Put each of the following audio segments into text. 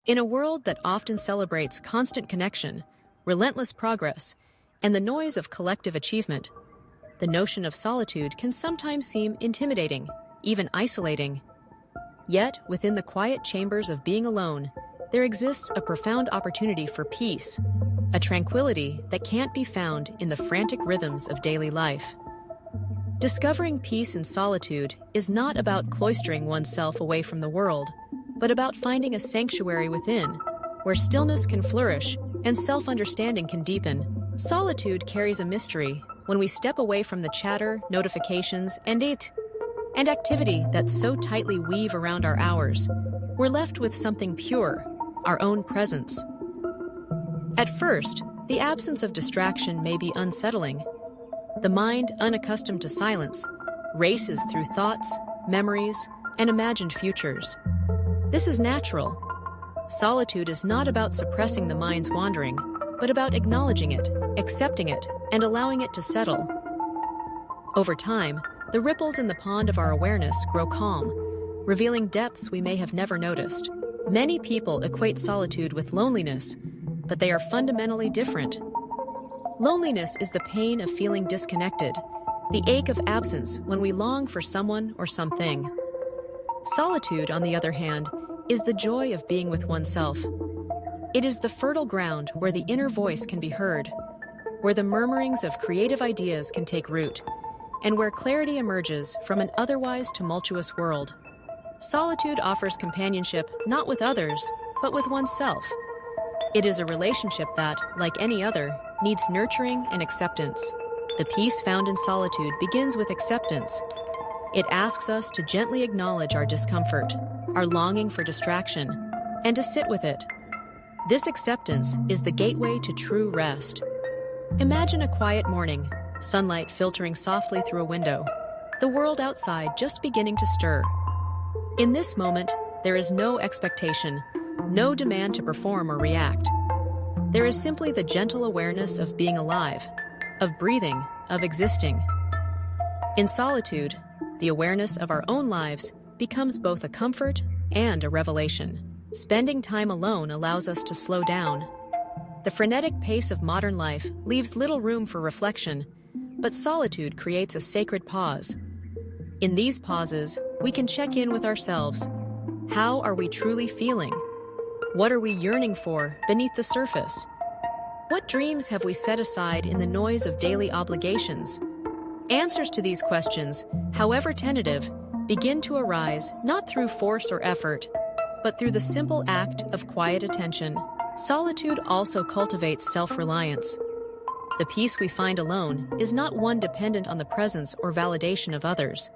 In a world that often celebrates constant connection, relentless progress, and the noise of collective achievement, the notion of solitude can sometimes seem intimidating, even isolating. Yet, within the quiet chambers of being alone, there exists a profound opportunity for peace, a tranquility that can't be found in the frantic rhythms of daily life. Discovering peace in solitude is not about cloistering oneself away from the world, but about finding a sanctuary within, where stillness can flourish and self-understanding can deepen. Solitude carries a mystery when we step away from the chatter, notifications, and activity that so tightly weave around our hours. We're left with something pure, our own presence. At first, the absence of distraction may be unsettling. The mind, unaccustomed to silence, races through thoughts, memories, and imagined futures. This is natural. Solitude is not about suppressing the mind's wandering, but about acknowledging it, accepting it, and allowing it to settle. Over time, the ripples in the pond of our awareness grow calm, revealing depths we may have never noticed. Many people equate solitude with loneliness, but they are fundamentally different. Loneliness is the pain of feeling disconnected, the ache of absence when we long for someone or something. Solitude, on the other hand, is the joy of being with oneself. It is the fertile ground where the inner voice can be heard, where the murmurings of creative ideas can take root, and where clarity emerges from an otherwise tumultuous world. Solitude offers companionship not with others, but with oneself. It is a relationship that, like any other, needs nurturing and acceptance. The peace found in solitude begins with acceptance. It asks us to gently acknowledge our discomfort, our longing for distraction, and to sit with it. This acceptance is the gateway to true rest. Imagine a quiet morning, sunlight filtering softly through a window, the world outside just beginning to stir. In this moment, there is no expectation, no demand to perform or react. There is simply the gentle awareness of being alive, of breathing, of existing. In solitude, the awareness of our own lives becomes both a comfort and a revelation. Spending time alone allows us to slow down. The frenetic pace of modern life leaves little room for reflection, but solitude creates a sacred pause. In these pauses, we can check in with ourselves. How are we truly feeling? What are we yearning for beneath the surface? What dreams have we set aside in the noise of daily obligations? Answers to these questions, however tentative, begin to arise not through force or effort, but through the simple act of quiet attention. Solitude also cultivates self-reliance. The peace we find alone is not one dependent on the presence or validation of others.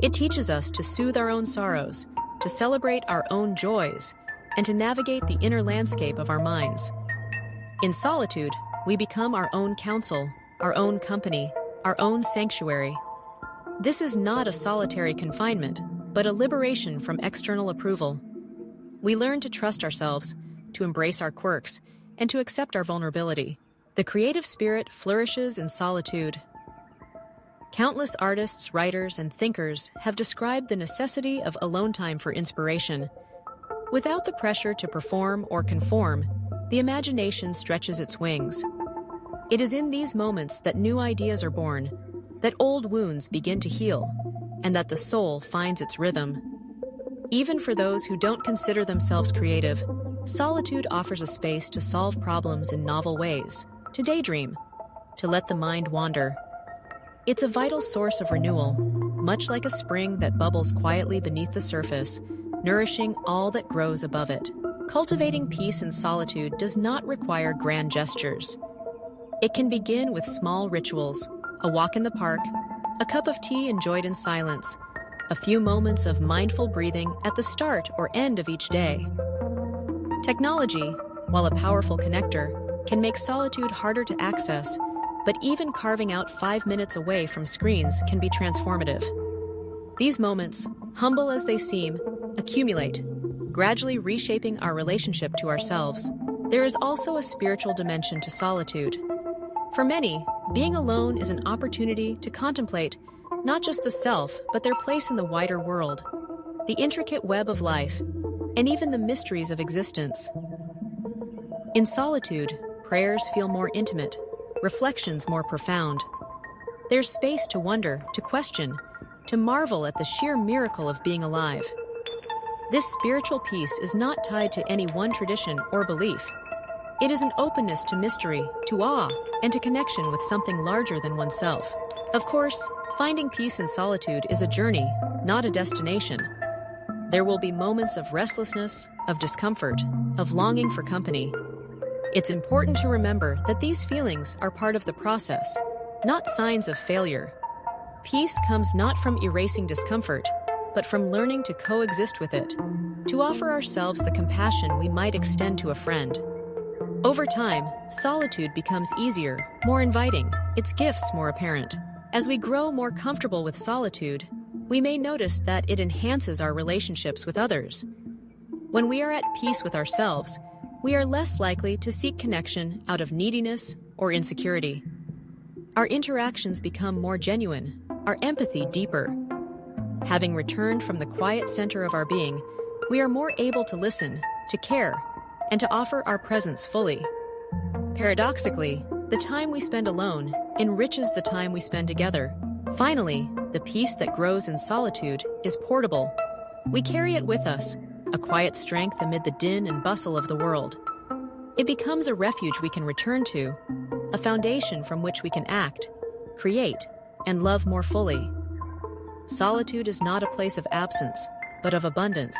It teaches us to soothe our own sorrows, to celebrate our own joys, and to navigate the inner landscape of our minds. In solitude, we become our own counsel, our own company, our own sanctuary. This is not a solitary confinement, but a liberation from external approval. We learn to trust ourselves, to embrace our quirks, and to accept our vulnerability. The creative spirit flourishes in solitude. Countless artists, writers, and thinkers have described the necessity of alone time for inspiration. Without the pressure to perform or conform, the imagination stretches its wings. It is in these moments that new ideas are born, that old wounds begin to heal, and that the soul finds its rhythm. Even for those who don't consider themselves creative, solitude offers a space to solve problems in novel ways, to daydream, to let the mind wander. It's a vital source of renewal, much like a spring that bubbles quietly beneath the surface, nourishing all that grows above it. Cultivating peace in solitude does not require grand gestures. It can begin with small rituals, a walk in the park, a cup of tea enjoyed in silence, a few moments of mindful breathing at the start or end of each day. Technology, while a powerful connector, can make solitude harder to access, but even carving out 5 minutes away from screens can be transformative. These moments, humble as they seem, accumulate, gradually reshaping our relationship to ourselves. There is also a spiritual dimension to solitude. For many, being alone is an opportunity to contemplate not just the self, but their place in the wider world. The intricate web of life, and even the mysteries of existence. In solitude, prayers feel more intimate, reflections more profound. There's space to wonder, to question, to marvel at the sheer miracle of being alive. This spiritual peace is not tied to any one tradition or belief. It is an openness to mystery, to awe, and to connection with something larger than oneself. Of course, finding peace in solitude is a journey, not a destination. There will be moments of restlessness, of discomfort, of longing for company. It's important to remember that these feelings are part of the process, not signs of failure. Peace comes not from erasing discomfort, but from learning to coexist with it, to offer ourselves the compassion we might extend to a friend. Over time, solitude becomes easier, more inviting, its gifts more apparent. As we grow more comfortable with solitude, we may notice that it enhances our relationships with others. When we are at peace with ourselves, we are less likely to seek connection out of neediness or insecurity. Our interactions become more genuine, our empathy deeper. Having returned from the quiet center of our being, we are more able to listen, to care, and to offer our presence fully. Paradoxically, the time we spend alone enriches the time we spend together. Finally, the peace that grows in solitude is portable. We carry it with us, a quiet strength amid the din and bustle of the world. It becomes a refuge we can return to, a foundation from which we can act, create, and love more fully. Solitude is not a place of absence, but of abundance,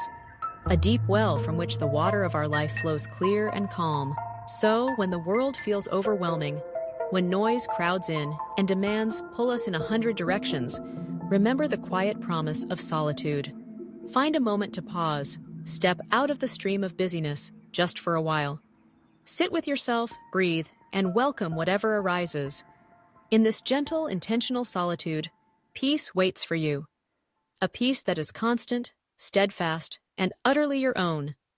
a deep well from which the water of our life flows clear and calm. So, when the world feels overwhelming, when noise crowds in and demands pull us in 100 directions, remember the quiet promise of solitude. Find a moment to pause, step out of the stream of busyness just for a while. Sit with yourself, breathe, and welcome whatever arises. In this gentle, intentional solitude, peace waits for you. A peace that is constant, steadfast, and utterly your own.